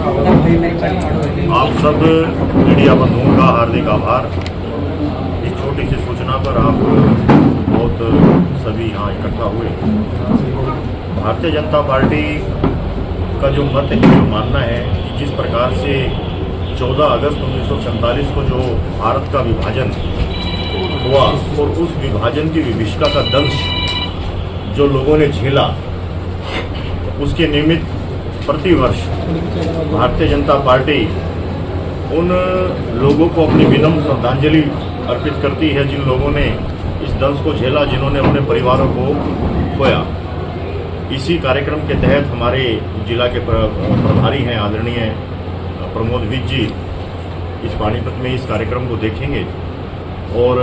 आप सब मीडिया बंधुओं का हार्दिक आभार। इस छोटी सी सूचना पर आप बहुत सभी यहाँ इकट्ठा हुए। भारतीय जनता पार्टी का जो मत है, जो मानना है कि जिस प्रकार से 14 अगस्त 1947 को जो भारत का विभाजन हुआ और उस विभाजन की विभीषिका का दंश जो लोगों ने झेला, उसके निमित्त प्रतिवर्ष भारतीय जनता पार्टी उन लोगों को अपनी विनम्र श्रद्धांजलि अर्पित करती है जिन लोगों ने इस दंश को झेला, जिन्होंने अपने परिवारों को खोया। इसी कार्यक्रम के तहत हमारे जिला के प्रभारी हैं आदरणीय प्रमोद विज जी इस पानीपत में इस कार्यक्रम को देखेंगे और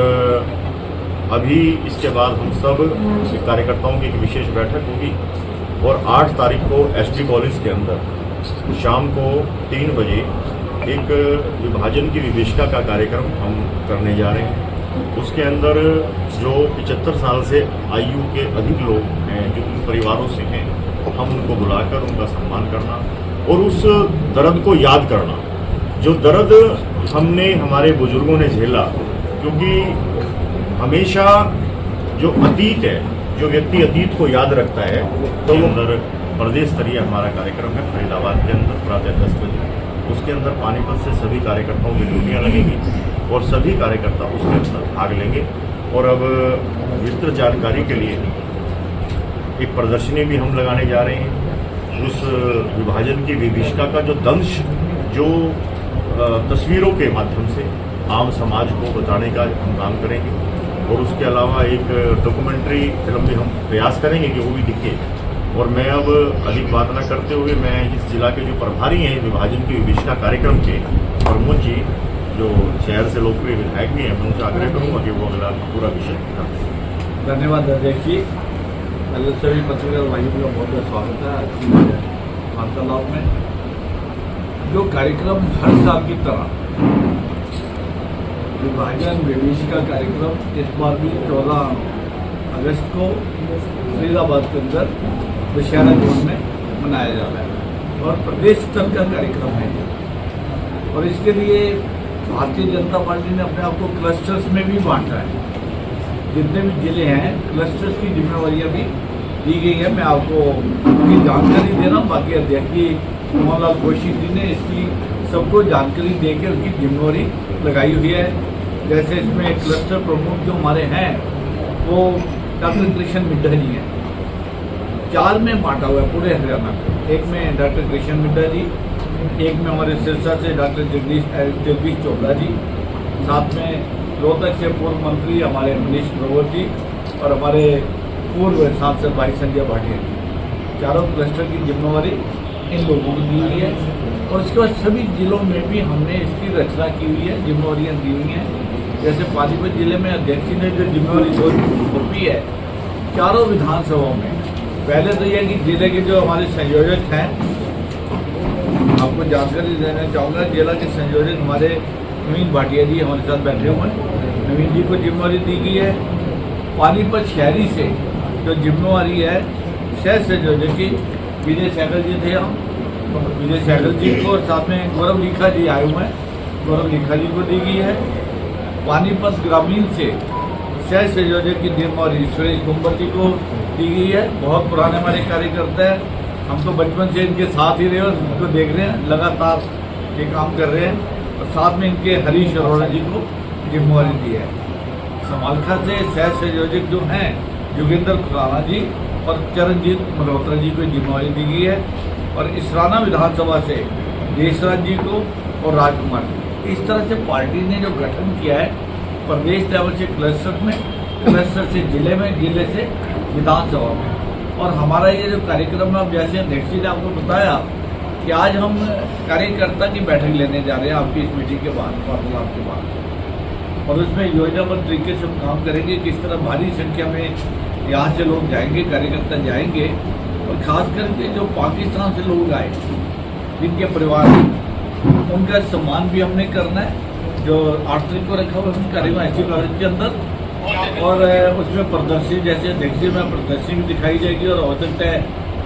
अभी इसके बाद हम सब कार्यकर्ताओं की एक विशेष बैठक होगी और 8 तारीख को एसडी कॉलेज के अंदर शाम को 3 बजे एक विभाजन की विभीषिका का कार्यक्रम हम करने जा रहे हैं। उसके अंदर जो 75 साल से आयु के अधिक लोग हैं, जो उन परिवारों से हैं, हम उनको बुलाकर उनका सम्मान करना और उस दर्द को याद करना जो दर्द हमने हमारे बुजुर्गों ने झेला। क्योंकि हमेशा जो अतीत है, जो व्यक्ति अतीत को याद रखता है, तो अंदर प्रदेश स्तरीय हमारा कार्यक्रम है फरीदाबाद के अंदर प्रातः 10 बजे। उसके अंदर पानीपत से सभी कार्यकर्ताओं की ड्यूटियाँ लगेंगी और सभी कार्यकर्ता उसके अंदर भाग लेंगे। और अब विस्तृत जानकारी के लिए एक प्रदर्शनी भी हम लगाने जा रहे हैं। उस विभाजन की विभीषिका का जो दंश जो तस्वीरों के माध्यम से आम समाज को बताने का हम काम करेंगे और उसके अलावा एक डॉक्यूमेंट्री फिल्म भी हम प्रयास करेंगे कि वो भी दिखे। और मैं अब अधिक बात न करते हुए मैं इस जिला के जो प्रभारी हैं विभाजन की विभीषिका कार्यक्रम के प्रमोद जी, जो शहर से लोकप्रिय विधायक भी हैं, मैं उनसे आग्रह करूँगा कि वो अगला पूरा विषय दिखाएं। धन्यवाद अध्यक्ष जी। पहले सभी पत्रकार भाइयों का बहुत बहुत स्वागत है आज की वार्तालाप में। जो कार्यक्रम हर साल की तरह विभाजन विभीषिका कार्यक्रम इस बार भी 14 अगस्त को फरीदाबाद के अंदर दशहरा जोन में मनाया जा रहा है और प्रदेश स्तर का कार्यक्रम है ये। और इसके लिए भारतीय जनता पार्टी ने अपने आप को क्लस्टर्स में भी बांटा है। जितने भी जिले हैं क्लस्टर्स की जिम्मेवारियां भी दी गई है। मैं आपको उनकी जानकारी दे रहा हूँ। बाकी अध्यक्ष जी मोहनलाल जोशी जी ने इसकी सबको जानकारी देकर उसकी जिम्मेवारी लगाई हुई है। जैसे इसमें क्लस्टर प्रमुख जो हमारे हैं वो डॉक्टर कृष्ण मिड्ढा जी हैं। 4 में बांटा हुआ है पूरे हरियाणा को। एक में डॉक्टर कृष्ण मिड्ढा जी, एक में हमारे सिरसा से डॉक्टर जगदीश चोपड़ा जी, साथ में रोहतक से पूर्व मंत्री हमारे मनीष ग्रोवर जी और हमारे पूर्व सांसद भाई संजय भाटिया जी। चारों क्लस्टर की जिम्मेवारी इन लोगों को दी हुई है। और उसके बाद सभी जिलों में भी हमने इसकी रचना की हुई है, जिम्मेवारियाँ दी हुई हैं। जैसे पानीपत जिले में अध्यक्ष ने जो जिम्मेवारी सौंपी है चारों विधानसभाओं में, पहले तो यह कि जिले के जो हमारे संयोजक हैं, आपको जानकारी देना चाहूँगा, जिला के संयोजक हमारे नवीन भाटिया जी हमारे साथ बैठे हुए हैं। नवीन जी को जिम्मेवारी दी गई है। पानीपत शहरी से जो जिम्मेवारी है शहर संयोजक की विजय सहगल जी थे हम, विजय सहगल जी को, और साथ में गौरव लिखा जी आए हुए हैं, गौरव लिखा जी को दी गई है। पानीपत ग्रामीण से शहर संयोजक की जिम्मेवारी सुरेश गुम्बर जी को दी गई है। बहुत पुराने हमारे कार्यकर्ता हैं, हम तो बचपन से इनके साथ ही रहे और इनको देख रहे हैं, लगातार ये काम कर रहे हैं। और साथ में इनके हरीश अरोड़ा जी को जिम्मेवारी दी है। समालखा से शहर संयोजक जो हैं योगेंद्र खुराना जी और चरणजीत मल्होत्रा जी को जिम्मेवारी दी गई है। और इसराना विधानसभा से देशराज जी को और राजकुमार जी। इस तरह से पार्टी ने जो गठन किया है प्रदेश लेवल से क्लस्टर में, क्लस्टर से जिले में, जिले से विधानसभा में। और हमारा ये जो कार्यक्रम है, जैसे अध्यक्ष जी ने आपको बताया कि आज हम कार्यकर्ता की बैठक लेने जा रहे हैं आपकी इस मीटिंग के बाद, वार्तालाप के बाद। और उसमें योजनाबद्ध तरीके से हम काम करेंगे किस तरह भारी संख्या में यहाँ से लोग जाएंगे, कार्यकर्ता जाएंगे। और खास करके जो पाकिस्तान से लोग आए जिनके परिवार उनका सम्मान भी हमने करना है। जो 8 तारीख को रखा हुआ है कार्यक्रम एसडी कॉलेज के अंदर, और उसमें प्रदर्शनी जैसे अध्यक्ष में प्रदर्शनी भी दिखाई जाएगी और हो सकता है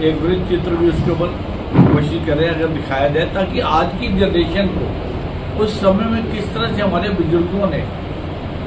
एक वृत्त चित्र भी उसके ऊपर कोशिश करें अगर दिखाया जाए, ताकि आज की जनरेशन को उस समय में किस तरह से हमारे बुजुर्गों ने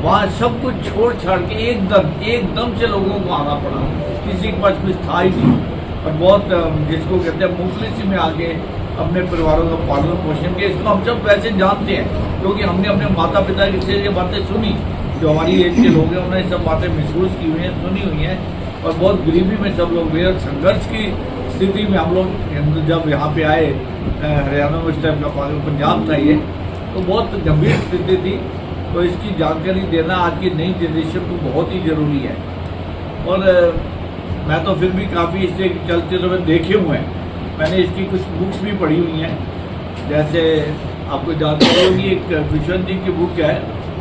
वहाँ सब कुछ छोड़ छाड़ के एकदम से लोगों को आना पड़ा, किसी के पास कुछ था ही नहीं, और बहुत जिसको कहते हैं मुफलिसी में आके अपने परिवारों का पालन पोषण किया। इसको हम सब वैसे जानते हैं क्योंकि हमने अपने माता पिता की से ये बातें सुनी, जो हमारी एज के लोग हैं उन्होंने सब बातें महसूस की हुई हैं, सुनी हुई हैं, और बहुत गरीबी में सब लोग हुए, और संघर्ष की स्थिति में हम लोग जब यहाँ पे आए, हरियाणा में उस टाइम का पंजाब था ये, तो बहुत गंभीर स्थिति थी। तो इसकी जानकारी देना आज की नई जनरेशन को बहुत ही जरूरी है। और मैं तो फिर भी काफ़ी इससे चलचित्र में देखे हुए हैं, मैंने इसकी कुछ बुक्स भी पढ़ी हुई हैं, जैसे आपको जानकारी होगी एक विश्वनाथ जी की बुक है,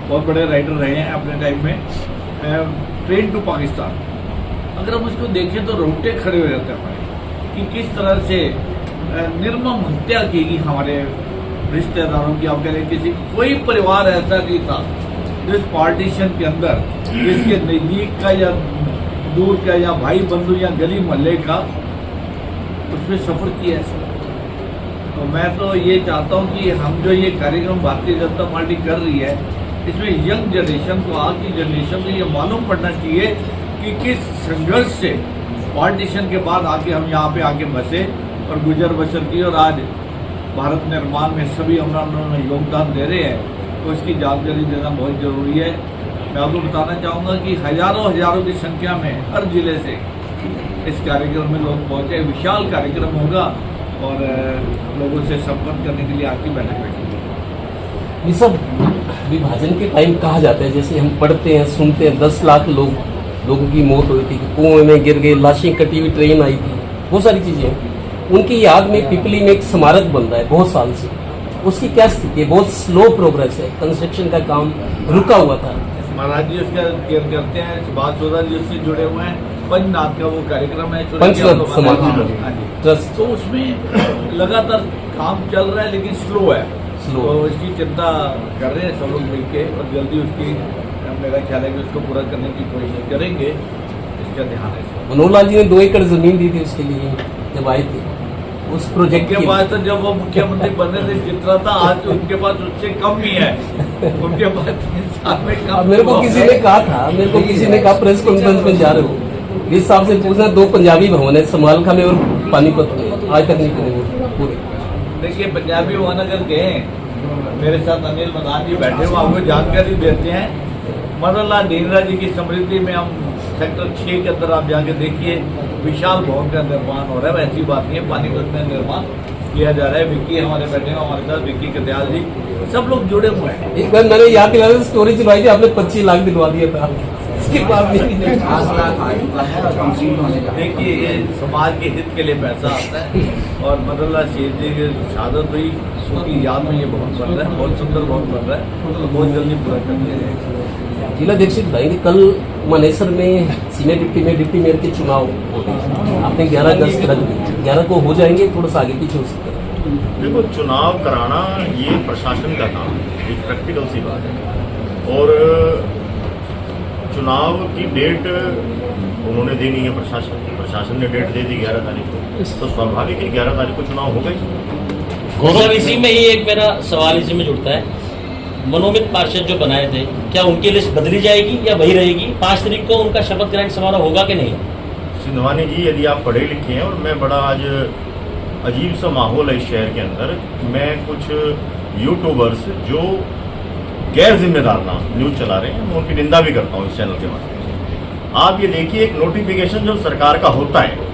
बहुत बड़े राइटर रहे हैं अपने टाइम में, ट्रेन टू पाकिस्तान। अगर हम उसको देखें तो रोंगटे खड़े हो जाते हैं हमारे, कि किस तरह से निर्मम हत्या की गई हमारे रिश्तेदारों की। आप कह रहे किसी कोई परिवार ऐसा नहीं था जिस पार्टीशन के अंदर जिसके नज़दीक का या दूर का या भाई बंधु या गली मोहल्ले का उसमें सफर किया है। तो मैं तो ये चाहता हूँ कि हम जो ये कार्यक्रम भारतीय जनता पार्टी कर रही है, इसमें यंग जनरेशन को, आज की जनरेशन को ये मालूम पड़ना चाहिए कि किस संघर्ष से पार्टीशन के बाद आके हम यहाँ पे आके बसे और गुजर बसर की, और आज भारत निर्माण में सभी उन्होंने योगदान दे रहे हैं। तो इसकी जानकारी देना बहुत जरूरी है। मैं आपको बताना चाहूँगा कि हजारों की संख्या में हर जिले से इस कार्यक्रम में लोग पहुँचे, विशाल कार्यक्रम होगा, और लोगों से संपर्क करने के लिए आपकी बैठक बैठेगी। ये सब विभाजन के टाइम कहा जाता है, जैसे हम पढ़ते हैं सुनते हैं 10 लाख लोगों की मौत हुई थी, कुएं में गिर गए, लाशें कटी हुई ट्रेन आई थी, बहुत सारी चीजें। उनकी याद में पिपली में एक स्मारक बन रहा है बहुत साल से, उसकी क्या स्थिति है? बहुत स्लो प्रोग्रेस है, कंस्ट्रक्शन का काम रुका हुआ था। महाराज जी उसका केयर करते हैं, सुभाष चौधरी जी उससे जुड़े हुए हैं, पंचनाथ का वो कार्यक्रम है, पंचनाथ समाधि ट्रस्ट, तो उसमें लगातार काम चल रहा है लेकिन स्लो है। तो इसकी चिंता कर रहे हैं सब लोग मिलकर, और जल्दी उसकी मेरा ख्याल है कि उसको पूरा करने की कोशिश करेंगे, इसका ध्यान है। मनोहर लाल जी ने 2 एकड़ जमीन दी थी उसके लिए जब आए थे, उस प्रोजेक्ट के पास तो जब वो मुख्यमंत्री बने थे जितना था, आज तो उनके पास उससे कम ही है। उनके पास 3 साल में कम। मेरे को किसी ने कहा था, किसी ने कहा प्रेस कॉन्फ्रेंस में जा रहे हो, इस हिसाब से पूछना 2 पंजाबी भवन है समालखा में और पानीपत में, आज तक नहीं करे पूरे। देखिए पंजाबी भवन अगर गए, मेरे साथ अनिल मदान जी बैठे हुए आपको जानकारी देते हैं। मनोहर लाल ढींगरा जी की स्मृति में हम सेक्टर 6 के अंदर आप जाके देखिए, विशाल भवन का निर्माण हो रहा है। ऐसी बात नहीं है, पानीपत में निर्माण किया जा रहा है। विक्की हमारे बैठे हैं, हमारे साथ विक्की कत्याल जी, सब लोग जुड़े हुए हैं। एक बार मैंने याद दिलाया, स्टोरी चलवाई थी आपने, 25 लाख दिलवा दिया था, इसके बाद देखिए ये समाज के हित के लिए पैसा आता है, और मनोहर लाल शेर जी की शहादत हुई, उनकी याद में ये भवन बन रहा है, बहुत सुंदर भवन बन रहा है, तो बहुत जल्दी पूरा कर दिया जाएगा। जिला दीक्षित भाई, कल मनेसर में सीनियर डिप्टी मेयर के चुनाव हो गए, आपने 11 अगस्त रख दी, 11 को हो जाएंगे, थोड़ा सा आगे पीछे हो सकता है। देखो, चुनाव कराना ये प्रशासन का काम है, एक प्रैक्टिकल सी बात है, और चुनाव की डेट उन्होंने देनी है, प्रशासन ने डेट दे दी 11 तारीख को, तो स्वाभाविक है 11 तारीख को चुनाव होगा ही। सर इसी में ही एक मेरा सवाल इसी में जुड़ता है, मनोमित पार्षद जो बनाए थे, क्या उनकी लिस्ट बदली जाएगी या वही रहेगी? 5 तारीख को उनका शपथ ग्रहण समारोह होगा कि नहीं? सिंधवानी जी, यदि आप पढ़े लिखे हैं, और मैं बड़ा आज अजीब सा माहौल है इस शहर के अंदर, मैं कुछ यूट्यूबर्स जो गैर जिम्मेदार न्यूज चला रहे हैं, मैं उनकी निंदा भी करता हूँ इस चैनल के माध्यम से। आप ये देखिए, एक नोटिफिकेशन जो सरकार का होता है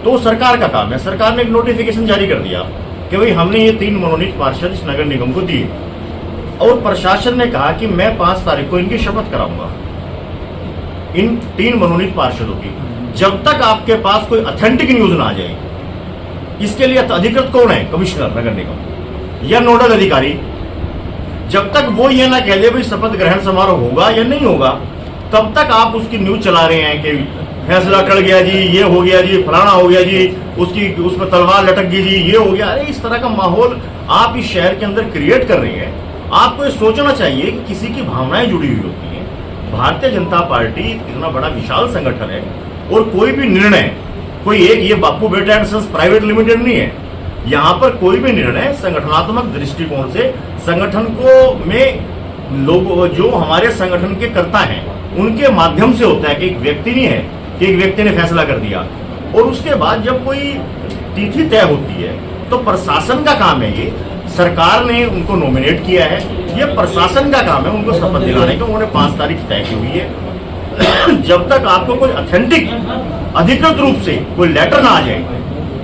तो सरकार का काम है, सरकार ने एक नोटिफिकेशन जारी कर दिया कि भाई हमने ये 3 मनोनीत पार्षद इस नगर निगम को दिए, और प्रशासन ने कहा कि मैं 5 तारीख को इनकी शपथ कराऊंगा, इन 3 मनोनीत पार्षदों की। जब तक आपके पास कोई ऑथेंटिक न्यूज ना आ जाए, इसके लिए अधिकृत कौन है? कमिश्नर नगर निगम या नोडल अधिकारी। जब तक वो ये ना कह दे भाई शपथ ग्रहण समारोह होगा या नहीं होगा, तब तक आप उसकी न्यूज चला रहे हैं कि फैसला टल गया जी, ये हो गया जी, फलाना हो गया जी, उसकी उस पर तलवार लटक गई जी, ये हो गया। अरे इस तरह का माहौल आप इस शहर के अंदर क्रिएट कर रहे हैं। आपको ये सोचना चाहिए कि किसी की भावनाएं जुड़ी हुई होती हैं। भारतीय जनता पार्टी इतना बड़ा विशाल संगठन है, और कोई भी निर्णय कोई एक ये बापू बेटा एंड सन्स प्राइवेट लिमिटेड नहीं है। यहाँ पर कोई भी निर्णय संगठनात्मक दृष्टिकोण से संगठन को में लोग जो हमारे संगठन के कर्ता हैं उनके माध्यम से होता है कि एक व्यक्ति नहीं है कि एक व्यक्ति ने फैसला कर दिया और उसके बाद जब कोई तिथि तय होती है तो प्रशासन का काम है, ये सरकार ने उनको नॉमिनेट किया है, ये प्रशासन का काम है उनको शपथ दिलाने का। उन्होंने 5 तारीख तय की हुई है। जब तक आपको कोई ऑथेंटिक अधिकृत रूप से कोई लेटर ना आ जाए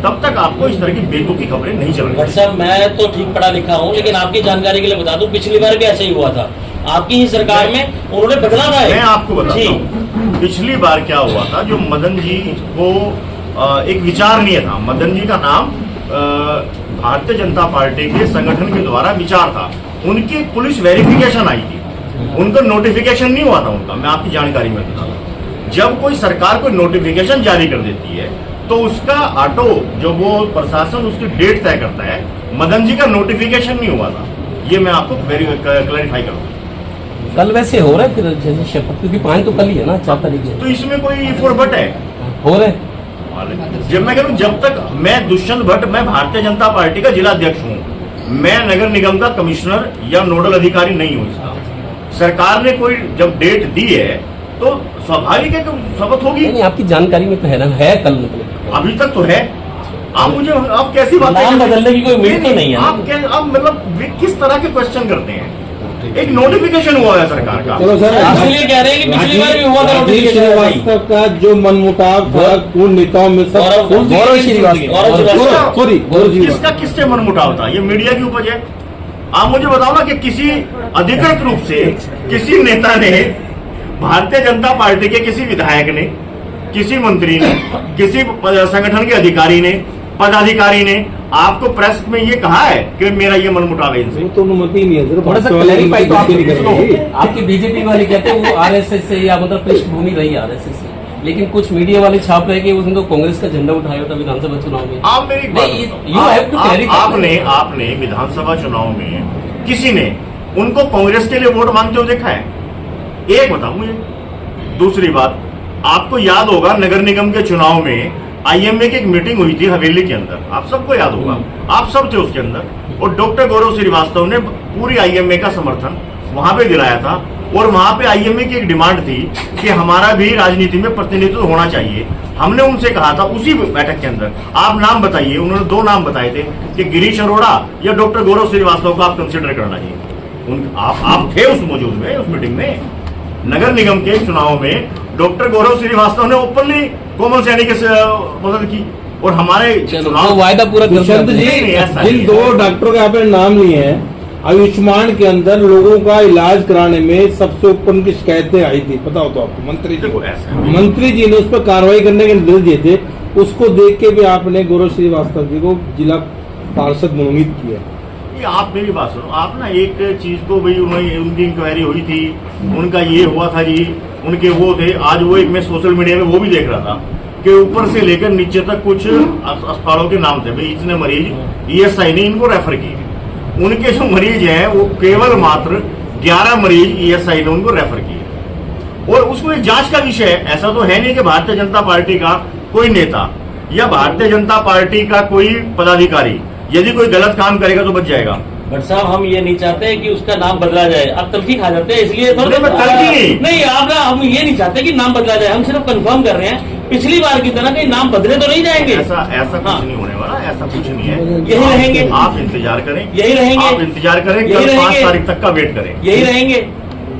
तब तक आपको इस तरह की बेतुकी खबरें नहीं चलनी। बट साहब मैं तो ठीक पढ़ा लिखा हूँ, लेकिन आपकी जानकारी के लिए बता दूं पिछली बार भी ऐसे ही हुआ था, आपकी ही सरकार में उन्होंने बदला था। मैं आपको बताता हूँ पिछली बार क्या हुआ था। जो मदन जी को एक विचारणीय था, मदन जी का नाम भारतीय जनता पार्टी के संगठन के द्वारा विचार था, उनकी पुलिस वेरिफिकेशन आई थी, उनको नोटिफिकेशन नहीं हुआ था उनका। मैं आपकी जानकारी में बता दूं, जब कोई सरकार कोई नोटिफिकेशन जारी कर देती है तो उसका ऑटो जो वो प्रशासन उसकी डेट तय करता है। मदन जी का नोटिफिकेशन नहीं हुआ था, ये मैं आपको क्लैरिफाई करूँ। कल वैसे हो रहा है फिर जैसे शपथ, क्योंकि 5 तो कल ही है ना, 4 तारीख है, तो इसमें कोई फोर बट है हो रहा है। जब मैं कह रहा हूं, जब तक मैं दुष्यंत भट्ट, मैं भारतीय जनता पार्टी का जिला अध्यक्ष हूं, मैं नगर निगम का कमिश्नर या नोडल अधिकारी नहीं हूं इसका। सरकार ने कोई जब डेट दी है तो स्वाभाविक है कि शपथ होगी। नहीं, आपकी जानकारी में तो है ना, है कल मतलब अभी तक तो है। आप मुझे आप कैसी बात नाम बदलने की कोई उम्मीद तो नहीं है। आप मतलब किस तरह के क्वेश्चन करते हैं? एक नोटिफिकेशन हुआ है सरकार का। चलो सर, इसलिए कह रहे हैं कि पिछली बार भी हुआ था राजीव नोटिफिकेशन। श्रीवास्तव का जो मनमुटाव था उन नेताओं में सब गौरव श्रीवास्तव, सॉरी किसका किससे मनमुटाव था? ये मीडिया की उपज है। आप मुझे बताओ ना कि किसी अधिकृत रूप से किसी नेता ने, भारतीय जनता पार्टी के किसी विधायक ने, किसी मंत्री ने, किसी संगठन के अधिकारी ने, पदाधिकारी ने आपको प्रेस में ये कहा है कि मेरा ये मनमुटाव है इनसे? वो तो अनुमति नहीं है सर। थोड़ा सा भाजपा वाले क्लैरिफाई तो अनुमति नहीं कर रही। आपकी बीजेपी वाले कहते हैं वो आरएसएस से या मतलब पृष्ठभूमि रही आरएसएस से, लेकिन कुछ मीडिया वाले छाप रहे कि उसने तो कांग्रेस का झंडा उठाया था विधानसभा चुनाव में। आप मेरी बात नहीं, बताओ। you have to clarify। आपने विधानसभा चुनाव में किसी ने उनको कांग्रेस के लिए वोट मांगते हुए देखा है? एक बताओ मुझे। दूसरी बात, आपको याद होगा नगर निगम के चुनाव में आईएमए की एक मीटिंग हुई थी हवेली के अंदर, आप सबको याद होगा, आप सब थे उसके अंदर, और डॉक्टर गौरव श्रीवास्तव ने पूरी आईएमए का समर्थन वहां पे दिलाया था। और वहां पे आईएमए की एक डिमांड थी कि हमारा भी राजनीति में प्रतिनिधित्व होना चाहिए। हमने उनसे कहा था उसी बैठक के अंदर, आप नाम बताइए। उन्होंने 2 नाम बताए थे कि गिरीश अरोड़ा या डॉक्टर गौरव श्रीवास्तव को आप कंसिडर करना चाहिए। आप थे उस मौजूद में, उस मीटिंग में। नगर निगम के चुनाव में डॉक्टर गौरव श्रीवास्तव ने ओपनली कोमल सैनी के मदद की, और हमारे चुनाव वायदा पूरा कर दुष्यंत जी, ऐसा जिन नहीं 2 है। डॉक्टरों के आपने नाम लिए हैं, आयुष्मान के अंदर लोगों का इलाज कराने में सबसे ऊपर उनकी शिकायतें आई थी, पता हो तो आपको? मंत्री जी देखो, ऐसा है। मंत्री जी ने उस पर कार्रवाई करने के निर्देश दिए थे, उसको देख के भी आपने गौरव श्रीवास्तव जी को जिला पार्षद मनोनीत किया। ये आप मेरी बात सुनो। आप ना एक चीज को भाई, उनकी इंक्वायरी हुई थी, उनका ये हुआ था जी, उनके वो थे। आज वो एक मैं सोशल मीडिया में वो भी देख रहा था कि ऊपर से लेकर नीचे तक कुछ अस्पतालों के नाम थे, भाई इतने मरीज ईएसआई ने इनको रेफर किए। उनके जो मरीज हैं वो केवल मात्र 11 मरीज ईएसआई ने उनको रेफर किए। और उसको एक जांच का विषय है। ऐसा तो है नहीं कि भारतीय जनता पार्टी का कोई नेता या भारतीय जनता पार्टी का कोई पदाधिकारी यदि कोई गलत काम करेगा तो बच जाएगा। बट साहब हम ये नहीं चाहते कि उसका नाम बदला जाए। आप तलखी खा जाते हैं, इसलिए नहीं, मैं तलखी नहीं आप ना, हम ये नहीं चाहते कि नाम बदला जाए। हम सिर्फ कंफर्म कर रहे हैं पिछली बार की तरह कहीं नाम बदले तो नहीं जाएंगे। ऐसा कुछ नहीं होने वाला, ऐसा कुछ नहीं है। यही रहेंगे, आप इंतजार करें, यही रहेंगे, आप इंतजार करें, यही कल 5 रहेंगे। तारीख तक का वेट करें। यही रहेंगे।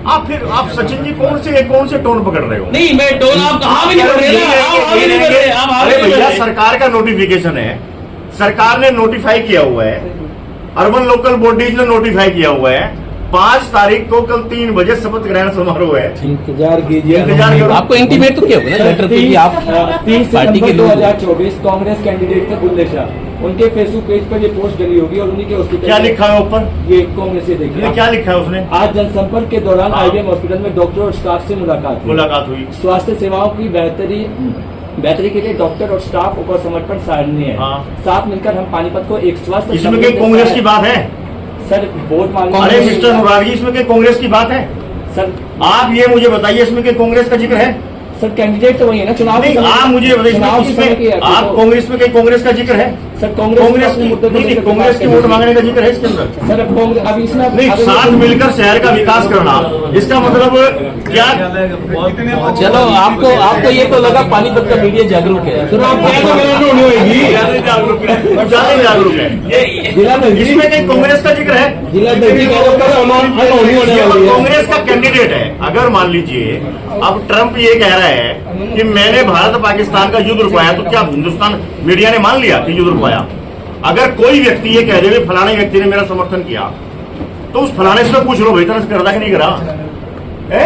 आप सचिन जी कौन से टोन पकड़ रहे हो? नहीं मैं टोन आप कहाँ भी नहीं बढ़ रहे ना, आप आगे नहीं बढ़ रहे, आप आगे अरे नहीं बढ़ भैया, रहे। सरकार का नोटिफिकेशन है, सरकार ने नोटिफाई किया हुआ है, अर्बन लोकल बॉडीज ने नोटिफाई किया हुआ है। 5 तारीख को कल 3 बजे शपथ ग्रहण समारोह है। इंतजार कीजिए, इंतजार करो। आपको इंटीमेट तो क्या होगा ना लेटर पे कि आप 30 पार्टी के सितंबर लोग 2024 कांग्रेस कैंडिडेट थे बुल्ले शाह, उनके फेसबुक पेज पर ये पोस्ट डली होगी और उन्हीं के हॉस्पिटल क्या लिखा है ऊपर? ये कांग्रेस से ये देखिए। क्या लिखा है उसने? आज जनसंपर्क के दौरान हाँ। आईबीएम हॉस्पिटल में डॉक्टर और स्टाफ से मुलाकात हुई। हुई। स्वास्थ्य सेवाओं की बेहतरी के लिए डॉक्टर और स्टाफ ऊपर समर्पण सराहनीय है। हाँ। साथ मिलकर हम पानीपत को एक स्वस्थ इसमें कहीं कांग्रेस की बात है? सर वोट मांगने अरे मिस्टर मुरारी, इसमें कहीं कांग्रेस की बात है? सर आप ये मुझे बताइए, इसमें कहीं कांग्रेस का जिक्र है? सर कैंडिडेट तो वही है ना चुनाव के नहीं, समय- आप मुझे बताइए, चुनाव के समय की इसमें है, आप तो- कांग्रेस में कहीं कांग्रेस का जिक्र है? सर कांग्रेस कांग्रेस अपने की मुद्दे को नहीं, लेकर कांग्रेस की बात वोट कर मांगने का जिक्र है इसके अंदर? सर अब कांग्रेस अब इसमें नहीं, अगर- साथ मिलकर शहर का विकास करना, इसका मतलब क्या? चलो आपको ये तो लगा पानीपत का मीडिया जागरूक है। चुनाव होनी होगी। ज्यादा जागरूक है। जिला इसमें कहीं कांग्रेस का जिक्र है? जिला होनी वाली है। कांग्रेस का कैंडिडेट है। अगर मान लीजिए अब ट्रंप ये कह रहा है कि मैंने भारत पाकिस्तान का युद्ध रुकवाया, तो क्या हिंदुस्तान मीडिया ने मान लिया कि युद्ध रुकवाया? अगर कोई व्यक्ति ये कह दे कि फलाने व्यक्ति ने मेरा समर्थन किया, तो उस फलाने से तो पूछ लो भाई, तरह से करता कि नहीं करा है?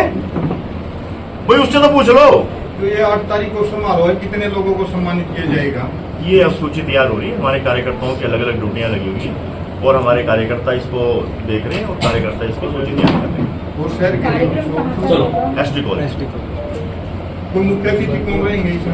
भाई उससे तो पूछ लो। तो ये 8 तारीख को समारोह है, कितने लोगों को सम्मानित किया जाएगा? ये अब सूची तैयार हो रही है, हमारे कार्यकर्ताओं की अलग अलग ड्यूटियां लगी हुई हैं और हमारे कार्यकर्ता इसको देख रहे हैं और कार्यकर्ता इसको सूची तैयार कर रहे हैं। और शहर के चलो एसडी कॉलेज कोई मुख्य अतिथि कौन रहेंगे इसमें?